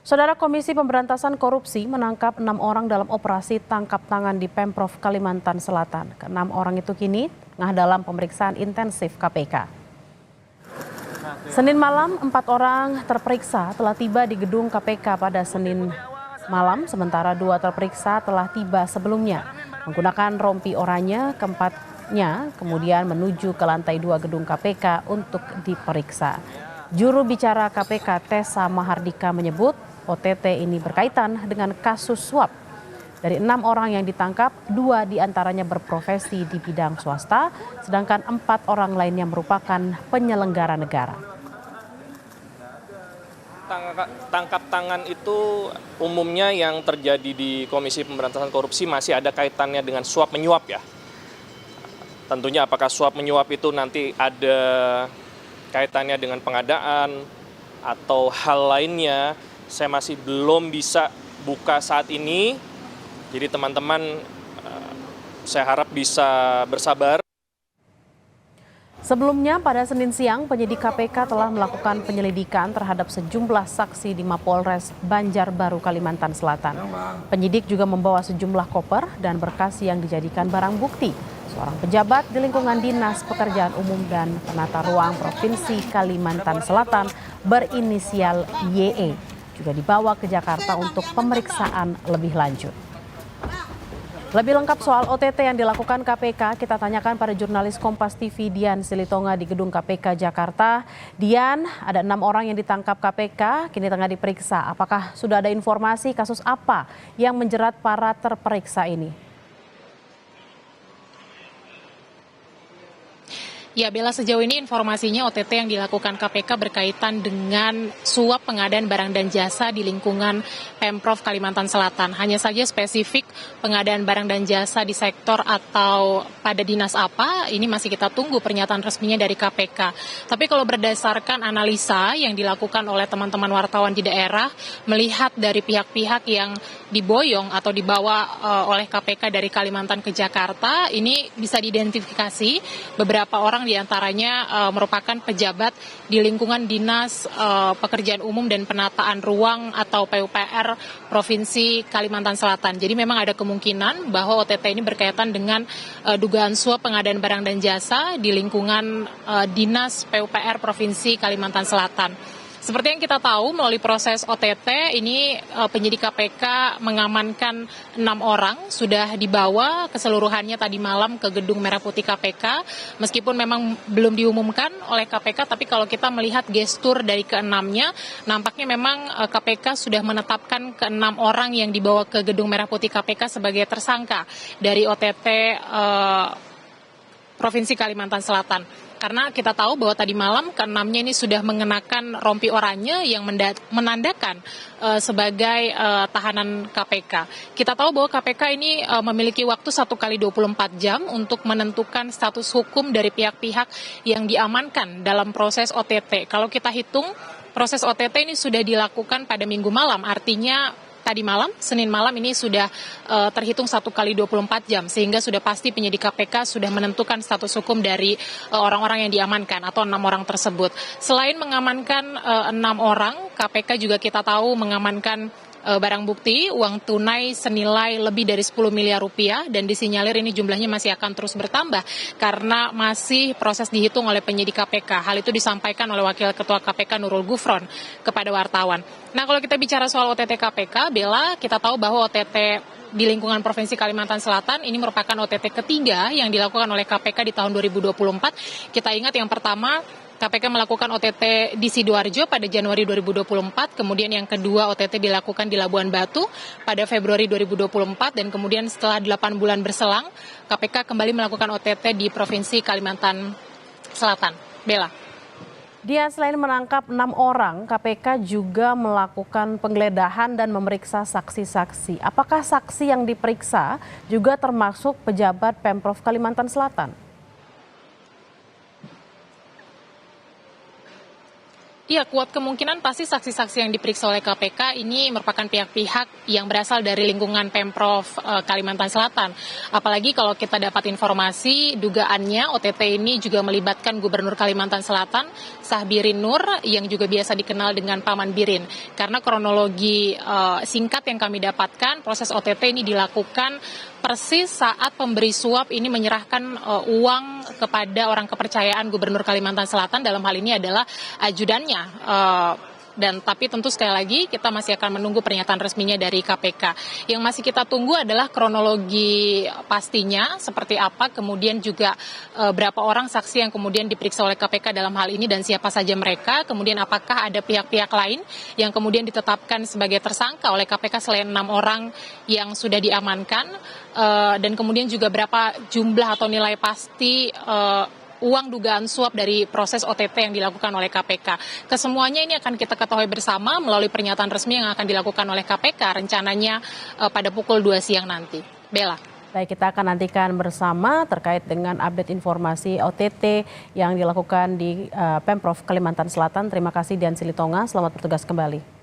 Saudara Komisi Pemberantasan Korupsi menangkap 6 orang dalam operasi tangkap tangan di Pemprov Kalimantan Selatan. Ke-6 orang itu kini tengah dalam pemeriksaan intensif KPK. Senin malam, 4 orang terperiksa telah tiba di gedung KPK pada Senin malam, sementara 2 terperiksa telah tiba sebelumnya. Menggunakan rompi oranye, keempatnya kemudian menuju ke lantai 2 gedung KPK untuk diperiksa. Juru bicara KPK Tessa Mahardika menyebut OTT ini berkaitan dengan kasus suap. Dari 6 orang yang ditangkap, 2 diantaranya berprofesi di bidang swasta, sedangkan 4 orang lainnya merupakan penyelenggara negara. Tangkap tangan itu umumnya yang terjadi di Komisi Pemberantasan Korupsi masih ada kaitannya dengan suap menyuap ya. Tentunya apakah suap menyuap itu nanti ada kaitannya dengan pengadaan atau hal lainnya, saya masih belum bisa buka saat ini. Jadi teman-teman saya harap bisa bersabar. Sebelumnya pada Senin siang, penyidik KPK telah melakukan penyelidikan terhadap sejumlah saksi di Mapolres Banjarbaru, Kalimantan Selatan. Penyidik juga membawa sejumlah koper dan berkas yang dijadikan barang bukti. Seorang pejabat di lingkungan Dinas Pekerjaan Umum dan Penata Ruang Provinsi Kalimantan Selatan berinisial YE juga dibawa ke Jakarta untuk pemeriksaan lebih lanjut. Lebih lengkap soal OTT yang dilakukan KPK, kita tanyakan pada jurnalis Kompas TV Dian Silitonga di gedung KPK Jakarta. Dian, ada 6 orang yang ditangkap KPK, kini tengah diperiksa. Apakah sudah ada informasi kasus apa yang menjerat para terperiksa ini? Ya, Bella, sejauh ini informasinya OTT yang dilakukan KPK berkaitan dengan suap pengadaan barang dan jasa di lingkungan Pemprov Kalimantan Selatan. Hanya saja spesifik pengadaan barang dan jasa di sektor atau pada dinas apa, ini masih kita tunggu pernyataan resminya dari KPK. Tapi kalau berdasarkan analisa yang dilakukan oleh teman-teman wartawan di daerah, melihat dari pihak-pihak yang diboyong atau dibawa oleh KPK dari Kalimantan ke Jakarta, ini bisa diidentifikasi beberapa orang diantaranya merupakan pejabat di lingkungan Dinas Pekerjaan Umum dan Penataan Ruang atau PUPR Provinsi Kalimantan Selatan. Jadi memang ada kemungkinan bahwa OTT ini berkaitan dengan dugaan suap pengadaan barang dan jasa di lingkungan Dinas PUPR Provinsi Kalimantan Selatan. Seperti yang kita tahu melalui proses OTT ini penyidik KPK mengamankan 6 orang sudah dibawa keseluruhannya tadi malam ke gedung Merah Putih KPK meskipun memang belum diumumkan oleh KPK, tapi kalau kita melihat gestur dari ke-6-nya nampaknya memang KPK sudah menetapkan ke-6 orang yang dibawa ke gedung Merah Putih KPK sebagai tersangka dari OTT Provinsi Kalimantan Selatan. Karena kita tahu bahwa tadi malam ke-6-nya ini sudah mengenakan rompi oranye yang menandakan sebagai tahanan KPK. Kita tahu bahwa KPK ini memiliki waktu 1 kali 24 jam untuk menentukan status hukum dari pihak-pihak yang diamankan dalam proses OTT. Kalau kita hitung proses OTT ini sudah dilakukan pada Minggu malam, artinya tadi malam, Senin malam ini sudah terhitung 1 kali 24 jam, sehingga sudah pasti penyidik KPK sudah menentukan status hukum dari orang-orang yang diamankan atau 6 orang tersebut. Selain mengamankan 6 orang, KPK juga kita tahu mengamankan barang bukti, uang tunai senilai lebih dari 10 miliar rupiah dan disinyalir ini jumlahnya masih akan terus bertambah karena masih proses dihitung oleh penyidik KPK. Hal itu disampaikan oleh Wakil Ketua KPK Nurul Gufron kepada wartawan. Nah, kalau kita bicara soal OTT KPK, Bella, kita tahu bahwa OTT di lingkungan Provinsi Kalimantan Selatan ini merupakan OTT ketiga yang dilakukan oleh KPK di tahun 2024. Kita ingat yang pertama KPK melakukan OTT di Sidoarjo pada Januari 2024, kemudian yang kedua OTT dilakukan di Labuan Batu pada Februari 2024, dan kemudian setelah 8 bulan berselang, KPK kembali melakukan OTT di Provinsi Kalimantan Selatan. Bella. Dia selain menangkap 6 orang, KPK juga melakukan penggeledahan dan memeriksa saksi-saksi. Apakah saksi yang diperiksa juga termasuk pejabat Pemprov Kalimantan Selatan? Iya, kuat kemungkinan pasti saksi-saksi yang diperiksa oleh KPK ini merupakan pihak-pihak yang berasal dari lingkungan Pemprov Kalimantan Selatan. Apalagi kalau kita dapat informasi, dugaannya OTT ini juga melibatkan Gubernur Kalimantan Selatan, Sahbirin Nur, yang juga biasa dikenal dengan Paman Birin. Karena kronologi singkat yang kami dapatkan, proses OTT ini dilakukan persis saat pemberi suap ini menyerahkan uang kepada orang kepercayaan Gubernur Kalimantan Selatan, dalam hal ini adalah ajudannya. Dan tapi tentu sekali lagi kita masih akan menunggu pernyataan resminya dari KPK. Yang masih kita tunggu adalah kronologi pastinya seperti apa, kemudian juga berapa orang saksi yang kemudian diperiksa oleh KPK dalam hal ini dan siapa saja mereka, kemudian apakah ada pihak-pihak lain yang kemudian ditetapkan sebagai tersangka oleh KPK selain 6 orang yang sudah diamankan, dan kemudian juga berapa jumlah atau nilai pasti uang dugaan suap dari proses OTT yang dilakukan oleh KPK. Kesemuanya ini akan kita ketahui bersama melalui pernyataan resmi yang akan dilakukan oleh KPK rencananya pada pukul 2 siang nanti. Bella. Baik, kita akan nantikan bersama terkait dengan update informasi OTT yang dilakukan di Pemprov Kalimantan Selatan. Terima kasih Dian Silitonga, selamat bertugas kembali.